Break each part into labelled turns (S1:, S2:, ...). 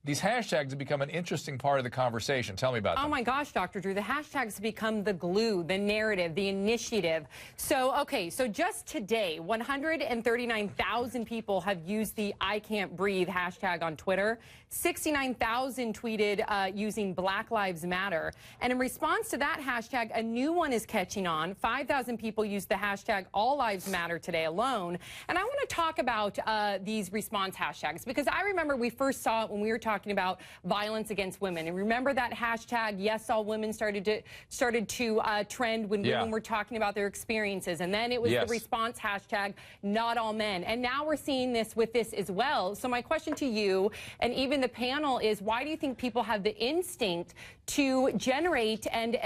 S1: these hashtags have become an interesting part of the conversation. Tell me about them.
S2: Oh my gosh, Dr. Drew, the hashtags have become the glue, the narrative, the initiative. So, okay, so just today, 139,000 people have used the I Can't Breathe hashtag on Twitter. 69,000 tweeted using Black Lives Matter. And in response to that hashtag, a new one is catching on. 5,000 people used the hashtag All Lives Matter today alone. And I want to talk about these response hashtags because I remember we first saw it when we were talking about violence against women. And remember that hashtag, Yes, All Women, started to trend when women were talking about their experiences. And then it was the response hashtag, Not All Men. And now we're seeing this with this as well. So my question to you and even the panel is, why do you think people have the instinct to generate and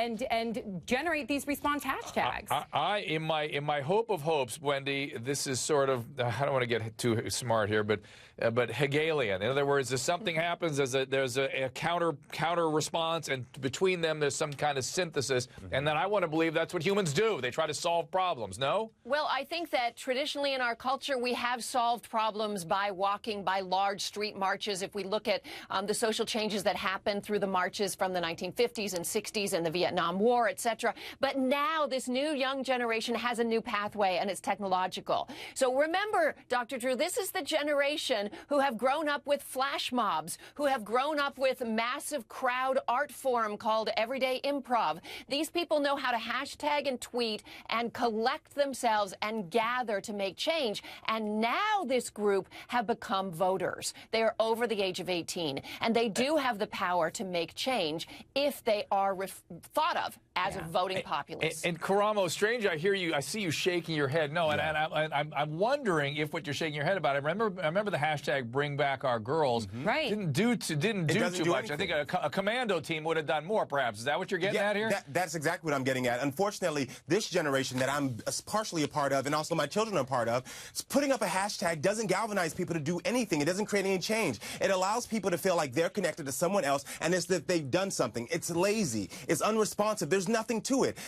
S2: generate these response hashtags?
S1: In my hope of hopes, Wendy, this is sort of, I don't want to get too smart here, but Hegelian. In other words, if something happens, there's a counter response, and between them there's some kind of synthesis, and then I want to believe that's what humans do. They try to solve problems, no?
S3: Well, I think that traditionally in our culture we have solved problems by walking, by large street marches. If we look at the social changes that happened through the marches from the 1950s and 60s and the Vietnam War, etc. But now this new young generation has a new pathway, and it's technological. So remember, Dr. Drew, this is the generation who have grown up with flash mobs, who have grown up with massive crowd art form called everyday improv. These people know how to hashtag and tweet and collect themselves and gather to make change. And now this group have become voters. They are over the age of 18, and they do have the power to make change if they are thought of as a voting populace.
S1: And Karamo, strange, I see you shaking your head. No, and I'm wondering if what you're shaking your head about. I remember the hashtag Bring Back Our Girls.
S2: Right.
S1: Didn't do too much.
S4: Anything.
S1: I think a commando team would have done more, perhaps. Is that what you're getting at here?
S4: That's exactly what I'm getting at. Unfortunately, this generation that I'm partially a part of, and also my children are a part of, putting up a hashtag doesn't galvanize people to do anything. It doesn't create any change. It allows people to feel like they're connected to someone else, and it's that they've done something. It's lazy. It's unresponsive. There's nothing to it.